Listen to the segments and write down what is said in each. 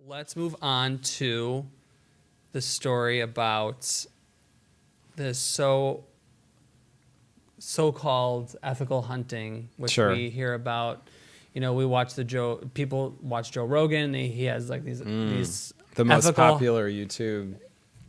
Let's move on to the story about this so-called ethical hunting, which Sure. we hear about. You know, we watch people watch Joe Rogan. He has like these The most ethical, popular YouTuber.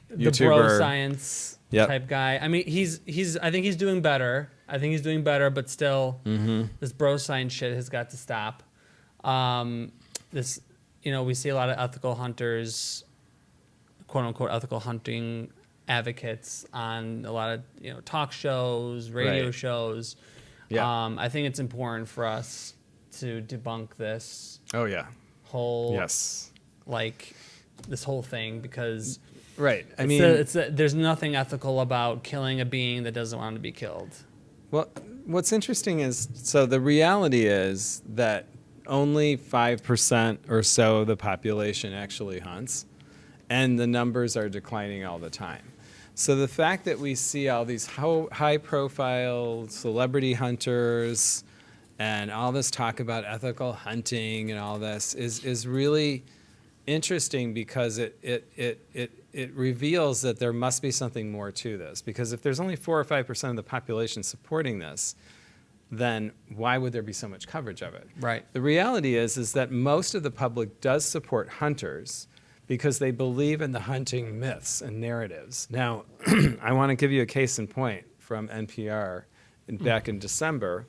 the bro science Yep. type guy. I mean, I think he's doing better. But still, this bro science shit has got to stop. We see a lot of ethical hunters, quote unquote, ethical hunting advocates on a lot of talk shows, radio shows. Yeah. I think it's important for us to debunk this Oh yeah. whole Yes. this whole thing, because Right. there's nothing ethical about killing a being that doesn't want to be killed. Well, what's interesting is, so the reality is that only 5% or so of the population actually hunts, and the numbers are declining all the time. So the fact that we see all these high-profile celebrity hunters and all this talk about ethical hunting and all this is really interesting, because it reveals that there must be something more to this. Because if there's only 4 or 5% of the population supporting this, then why would there be so much coverage of it? Right. The reality is that most of the public does support hunters because they believe in the hunting myths and narratives. Now, I want to give you a case in point from NPR back in December.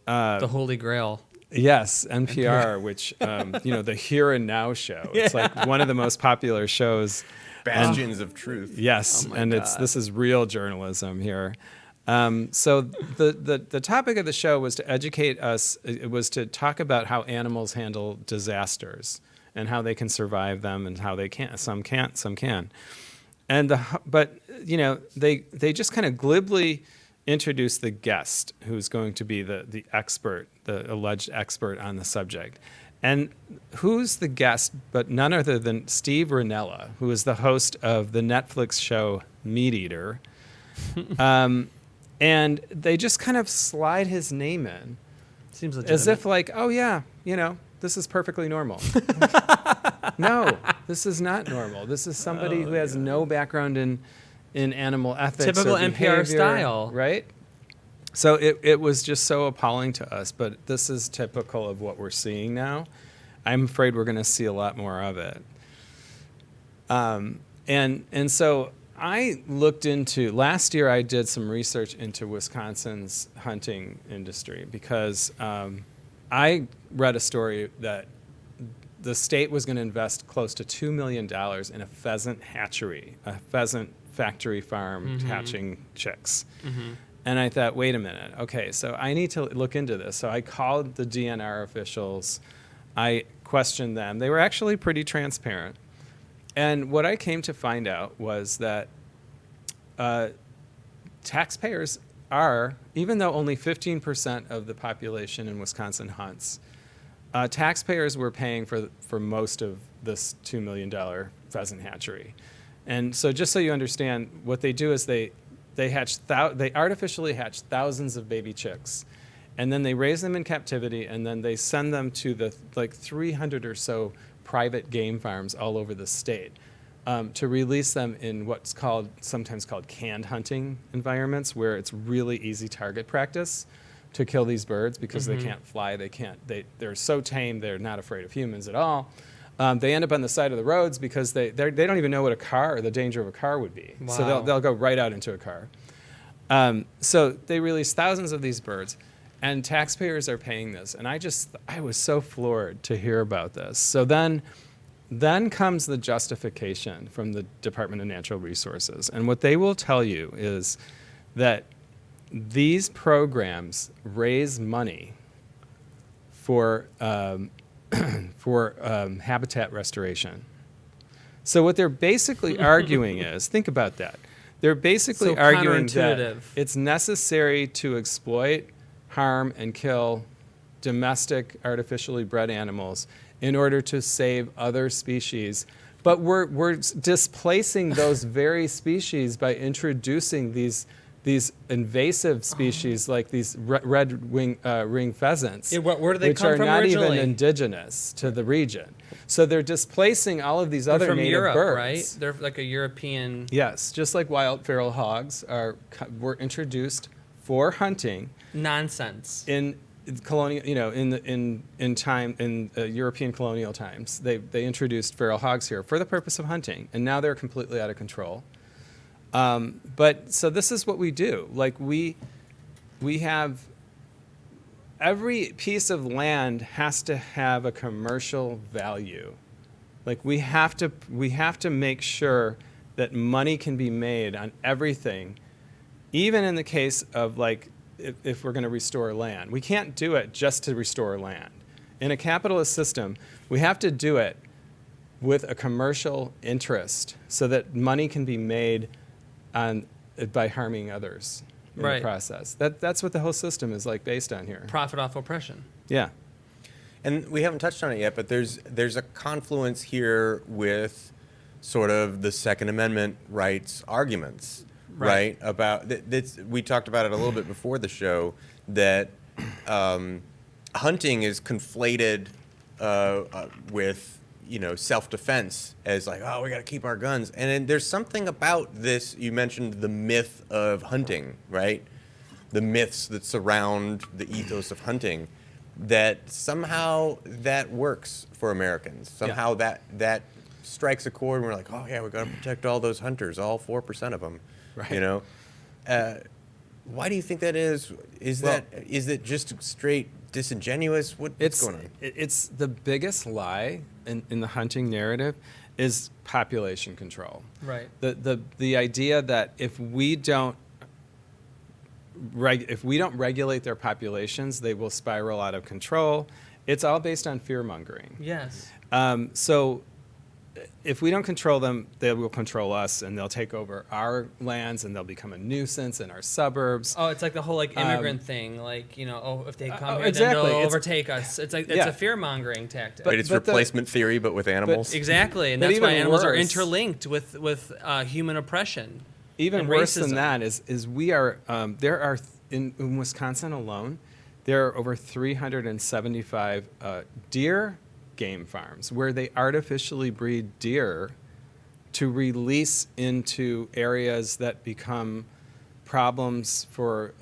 The Holy Grail. Yes, NPR, which, the Here and Now show. It's like one of the most popular shows. Bastions of truth. Yes, God. This is real journalism here. So the topic of the show was to educate us. It was to talk about how animals handle disasters and how they can survive them and how they can't. Some can't, some can. But they just kind of glibly introduce the guest who's going to be the expert, the alleged expert on the subject. And who's the guest but none other than Steve Rinella, who is the host of the Netflix show Meat Eater. And they just kind of slide his name in. Seems legitimate. As if like, oh yeah, this is perfectly normal. No, this is not normal. This is somebody who has no background in animal ethics. Typical or behavior, NPR style. Right? So it was just so appalling to us, but this is typical of what we're seeing now. I'm afraid we're going to see a lot more of it. And so I looked into, last year I did some research into Wisconsin's hunting industry, because I read a story that the state was going to invest close to $2 million in a pheasant hatchery, a pheasant factory farm hatching chicks. Mm-hmm. And I thought, wait a minute. Okay, so I need to look into this. So I called the DNR officials. I questioned them. They were actually pretty transparent. And what I came to find out was that taxpayers are, even though only 15% of the population in Wisconsin hunts, taxpayers were paying for most of this $2 million pheasant hatchery. And so just so you understand, what they do is they artificially hatch thousands of baby chicks, and then they raise them in captivity, and then they send them to the 300 or so private game farms all over the state to release them in what's sometimes called canned hunting environments, where it's really easy target practice to kill these birds, because they can't fly, they're so tame, they're not afraid of humans at all. They end up on the side of the roads because they don't even know what the danger of a car would be. Wow. So they'll go right out into a car. So they release thousands of these birds, and taxpayers are paying this. And I was so floored to hear about this. So then comes the justification from the Department of Natural Resources. And what they will tell you is that these programs raise money for habitat restoration. So what they're basically arguing is, think about that. They're basically arguing that it's necessary to exploit, harm, and kill domestic artificially bred animals in order to save other species. But we're displacing those very species by introducing these invasive species like these red ring pheasants, Yeah, where do they which come are from not originally? even indigenous to the region. So they're displacing all of these They're other from native Europe, birds. right? They're like a European. Yes, just like wild feral hogs were introduced for hunting Nonsense. in colonial, in European colonial times. They introduced feral hogs here for the purpose of hunting, and now they're completely out of control. But so this is what we do. Like we have every piece of land has to have a commercial value. Like we have to make sure that money can be made on everything, even in the case of like if we're going to restore land. We can't do it just to restore land. In a capitalist system, we have to do it with a commercial interest so that money can be made by harming others in the process. That's what the whole system is like based on here. Profit off oppression. Yeah. And we haven't touched on it yet, but there's a confluence here with sort of the Second Amendment rights arguments, right? About we talked about it a little bit before the show, that hunting is conflated with self-defense as like, oh, we got to keep our guns. And then there's something about this. You mentioned the myth of hunting, right? The myths that surround the ethos of hunting, that somehow that works for Americans. Somehow that strikes a chord, and we're like, oh yeah, we got to protect all those hunters, all 4% of them. Right. Why do you think that is? Is it just straight disingenuous? What's going on? It's the biggest lie in the hunting narrative is population control. Right. The idea that if we don't regulate their populations, they will spiral out of control. It's all based on fear mongering. Yes. So if we don't control them, they will control us, and they'll take over our lands, and they'll become a nuisance in our suburbs. Oh, it's like the whole like immigrant thing, like if they come here, exactly. then they'll overtake us. It's like it's a fear mongering tactic. But it's replacement theory, but with animals. Exactly, and but that's why even animals are worse- interlinked with human oppression. Even and worse racism. than that is we are there are in Wisconsin alone, there are over 375 deer game farms where they artificially breed deer to release into areas that become problems for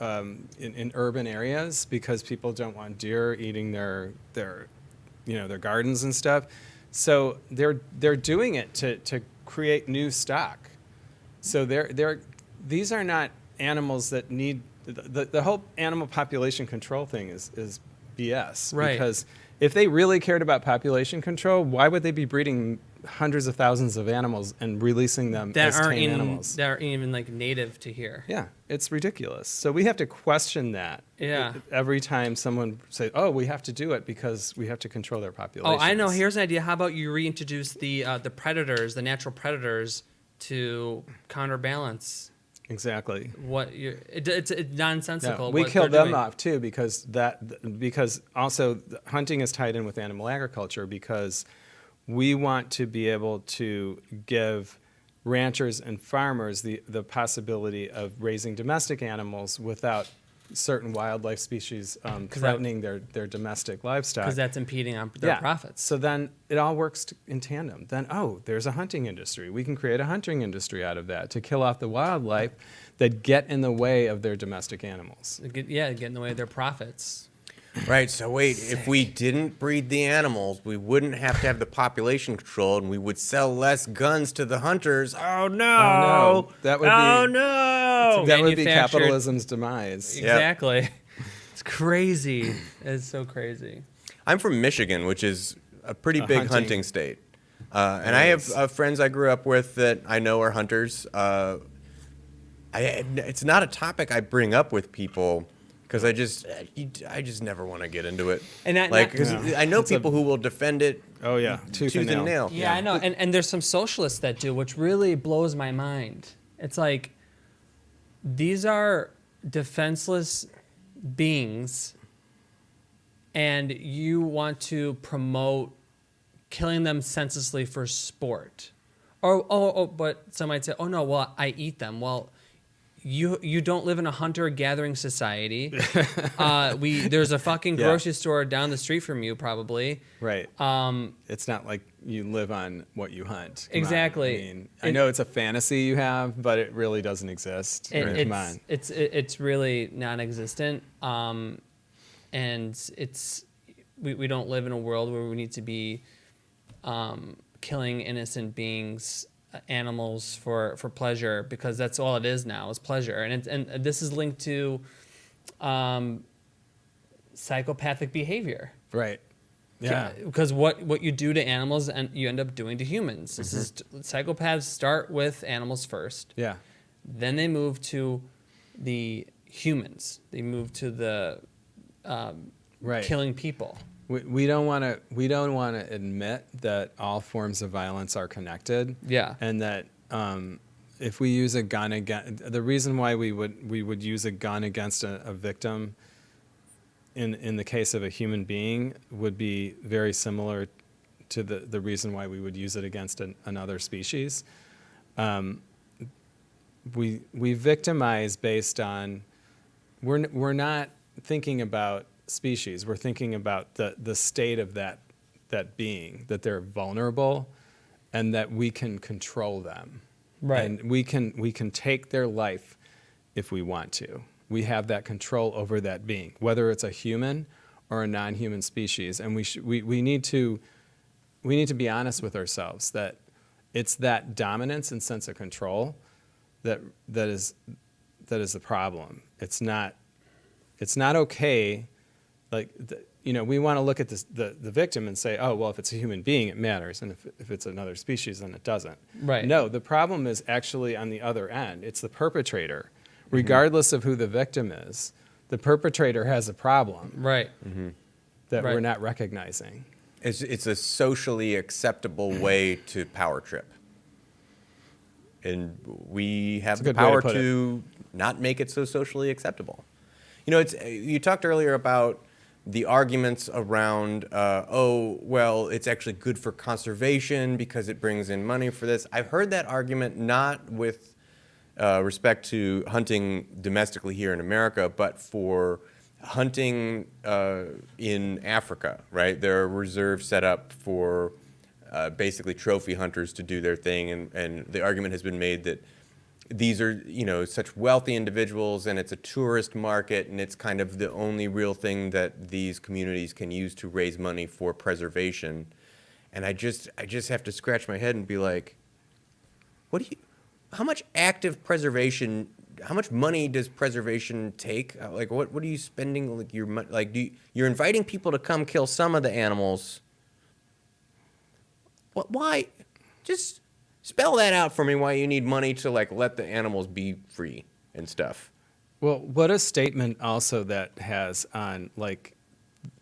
in urban areas because people don't want deer eating their gardens and stuff. So they're doing it to create new stock. So these are not animals that need the whole animal population control thing is BS. Right. Because if they really cared about population control, why would they be breeding hundreds of thousands of animals and releasing them as tame animals? That aren't even like native to here. Yeah, it's ridiculous. So we have to question that. Yeah. Every time someone says, "Oh, we have to do it because we have to control their population." Oh, I know. Here's an idea. How about you reintroduce the predators, the natural predators, to counterbalance Exactly. what it's nonsensical. Yeah, we what kill they're them doing. off too because also hunting is tied in with animal agriculture because we want to be able to give ranchers and farmers the possibility of raising domestic animals without certain wildlife species threatening their domestic livestock. Because that's impeding on their profits. So then it all works in tandem. Then, there's a hunting industry. We can create a hunting industry out of that to kill off the wildlife that get in the way of their domestic animals. Get in the way of their profits. Right, so wait, if we didn't breed the animals, we wouldn't have to have the population controlled, and we would sell less guns to the hunters. Oh no! Oh, no. That would be- Oh no! That would be Manufactured- capitalism's demise. Exactly. It's crazy. It's so crazy. I'm from Michigan, which is a pretty big hunting. hunting state. And I have friends I grew up with that I know are hunters. It's not a topic I bring up with people because I just never want to get into it. And because I know people who will defend it. Oh, yeah. Tooth and nail. Yeah, I know. And there's some socialists that do, which really blows my mind. It's like these are defenseless beings, and you want to promote killing them senselessly for sport. But some might say, oh, no, well, I eat them. Well, you don't live in a hunter-gathering society. There's a fucking Yeah. grocery store down the street from you, probably. Right. It's not like you live on what you hunt. Come on. Exactly. I mean, I know it's a fantasy you have, but it really doesn't exist. I mean, come on. It's really non-existent. And we don't live in a world where we need to be killing innocent beings, animals for pleasure, because that's all it is now, is pleasure. And this is linked to psychopathic behavior. Right. Yeah. Because what you do to animals and you end up doing to humans. This is psychopaths start with animals first. Yeah. Then they move to the humans. They move to the Right. killing people. We don't want to admit that all forms of violence are connected. Yeah. And that if we use a gun against, the reason why we would use a gun against a victim in the case of a human being would be very similar to the reason why we would use it against another species. We victimize based on, we're not thinking about species. We're thinking about the state of that being, that they're vulnerable and that we can control them. Right. And we can take their life if we want to. We have that control over that being, whether it's a human or a non-human species. And we need to be honest with ourselves that it's that dominance and sense of control that is the problem. It's not okay. Like, we want to look at the victim and say, oh, well, if it's a human being, it matters. And if it's another species, then it doesn't. Right. No, the problem is actually on the other end. It's the perpetrator. Regardless of who the victim is, the perpetrator has a problem. Right. That Right. we're not recognizing. It's a socially acceptable way to power trip. And we have That's a the good way to power put to not make it so socially acceptable. You talked earlier about the arguments around, it's actually good for conservation because it brings in money for this. I've heard that argument not with respect to hunting domestically here in America, but for hunting in Africa, right? There are reserves set up for basically trophy hunters to do their thing, and the argument has been made that these are, such wealthy individuals, and it's a tourist market, and it's kind of the only real thing that these communities can use to raise money for preservation. And I just have to scratch my head and be like, how much active preservation, how much money does preservation take? Like, what are you spending? Like, you're inviting people to come kill some of the animals. Why? Just spell that out for me. Why you need money to let the animals be free and stuff? Well, what a statement also that has on,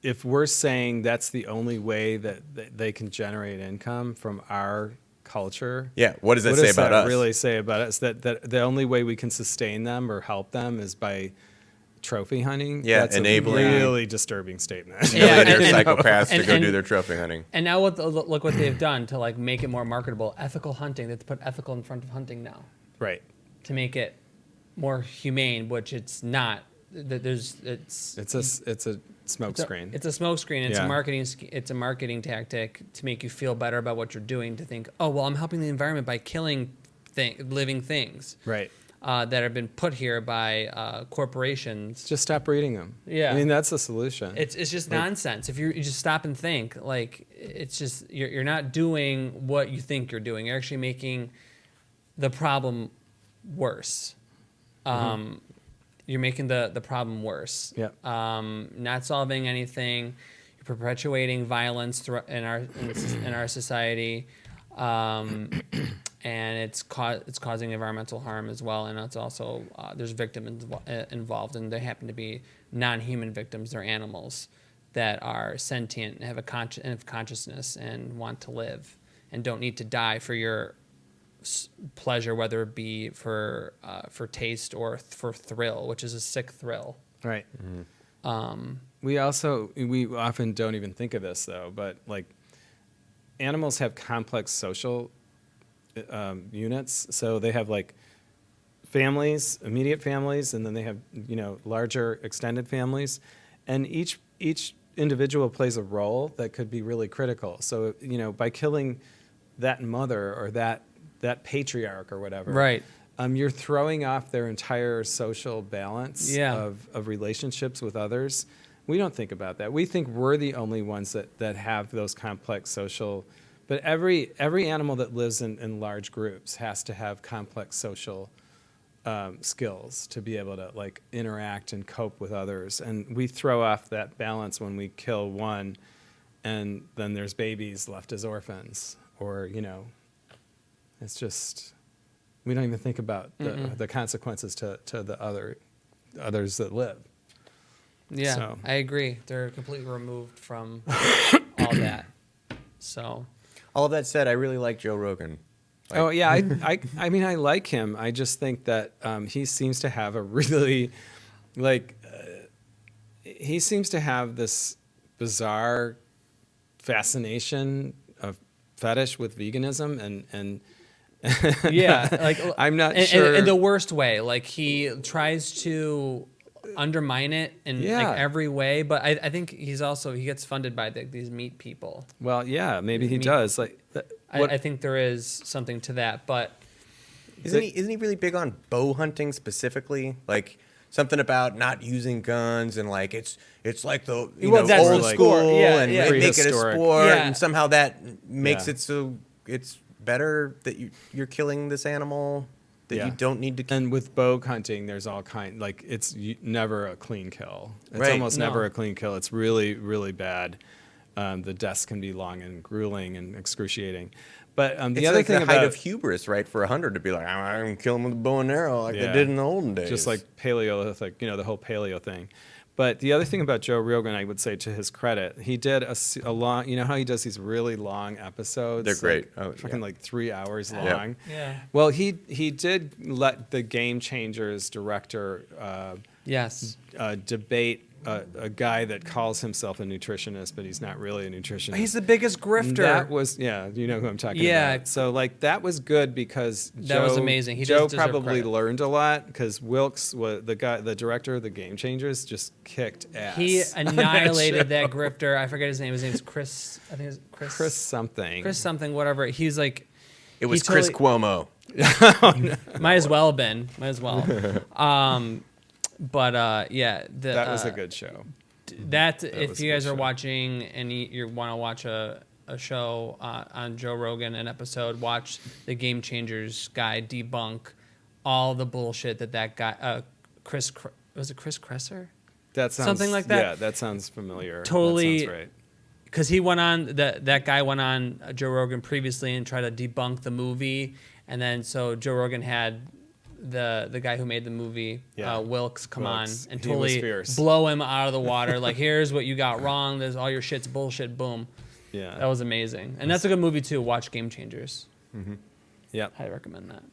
if we're saying that's the only way that they can generate income from our culture. Yeah, what does that say about us? Really say about us that the only way we can sustain them or help them is by trophy hunting? Yeah, that's enabling a really disturbing statement. Yeah, Millionaire and- psychopaths to and- go and- do their trophy hunting. And now look what they've done to make it more marketable. Ethical hunting. They have to put ethical in front of hunting now Right. to make it more humane, which it's not. It's a smoke screen. It's a smoke screen. It's Yeah. a marketing tactic to make you feel better about what you're doing. To think, oh well, I'm helping the environment by killing living things Right. that have been put here by corporations. Just stop breeding them. Yeah. I mean, that's the solution. It's just nonsense. If you just stop and think, it's just you're not doing what you think you're doing. You're actually making the problem worse. You're making the problem worse. Yep. Not solving anything. You're perpetuating violence in our society, and it's causing environmental harm as well. And it's also there's victims involved, and they happen to be non-human victims. They're animals that are sentient and have consciousness and want to live and don't need to die for your pleasure, whether it be for taste or for thrill, which is a sick thrill. Right. We often don't even think of this though, but animals have complex social units. So they have families, immediate families, and then they have, larger extended families. And each individual plays a role that could be really critical. So, by killing that mother or that patriarch or whatever, Right. You're throwing off their entire social balance Yeah. of relationships with others. We don't think about that. We think we're the only ones that have those complex social. But every animal that lives in large groups has to have complex social skills to be able to like interact and cope with others. And we throw off that balance when we kill one, and then there's babies left as orphans, or it's just we don't even think about the consequences to the others that live. Yeah, So. I agree. They're completely removed from all that. So, All of that said, I really like Joe Rogan. Oh yeah, I mean I like him. I just think that he seems to have a really he seems to have this bizarre fascination of fetish with veganism and yeah, like I'm not sure in the worst way. Like he tries to undermine it in Yeah. like every way, but I think he gets funded by these meat people. Well, yeah, maybe he Me- does. I think there is something to that, but Isn't he really big on bow hunting specifically? Like something about not using guns and like it's like the Well, that's old the school sport. Yeah, and yeah. make it a Prehistoric. sport, Yeah. and somehow that makes Yeah. it so it's better that you're killing this animal that Yeah. you don't need to kill. And with bow hunting, there's all kind it's never a clean kill. It's Right. almost never No. a clean kill. It's really, really bad. The deaths can be long and grueling and excruciating. But the It's other like thing the height about of hubris, right? For a hunter to be like, I'm gonna kill him with a bow and arrow like they Yeah. did in the olden days. just like Paleolithic, the whole paleo thing. But the other thing about Joe Rogan, I would say to his credit, he did a long, how he does these really long episodes? They're great. Like, Oh, fucking yeah. like 3 hours Yeah. long. yeah, Well, he did let the Game Changers director yes, debate a guy that calls himself a nutritionist, but he's not really a nutritionist. he's the biggest grifter. That was, you know who I'm talking Yeah. about. So that was good because That was amazing. He Joe does deserve probably credit. learned a lot because Wilkes, the director of the Game Changers, just kicked ass. He on annihilated show. that grifter. I forget his name. His name's Chris. I think it's Chris. Chris something. Chris something. Whatever. He's like. it was he Chris totally- Cuomo. Might as well have been. Might as well. Yeah. That was a good show. That was if a you guys good are show. watching and you want to watch a show on Joe Rogan, an episode, watch the Game Changers guy debunk all the bullshit that guy was it Chris Kresser? That sounds Something like that? Yeah, that sounds familiar. Totally- That sounds right. Because he went on that guy went on Joe Rogan previously and tried to debunk the movie, and then so Joe Rogan had the guy who made the movie, Yeah. Wilkes, come Wilkes. on and He was totally fierce. blow him out of the water. Like, here's what you got wrong. There's all your shit's bullshit. Boom. Yeah. That was amazing, and that's a good movie too. Watch Game Changers. Yep. Highly recommend that.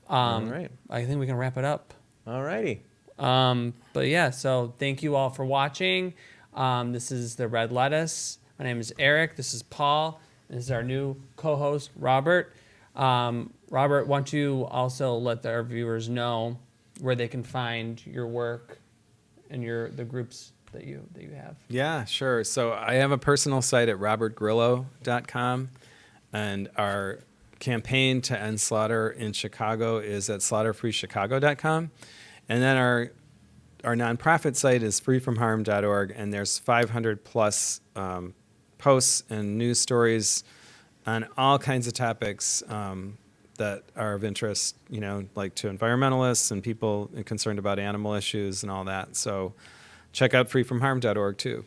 All right. I think we can wrap it up. All righty. But yeah, so thank you all for watching. This is the Red Lettuce. My name is Eric. This is Paul. This is our new co-host, Robert. Robert, why don't you also let our viewers know where they can find your work and the groups that you have. Yeah, sure. So I have a personal site at robertgrillo.com, and our campaign to end slaughter in Chicago is at slaughterfreechicago.com. And then our nonprofit site is freefromharm.org, and there's 500 plus posts and news stories on all kinds of topics that are of interest, like to environmentalists and people concerned about animal issues and all that. So check out freefromharm.org too.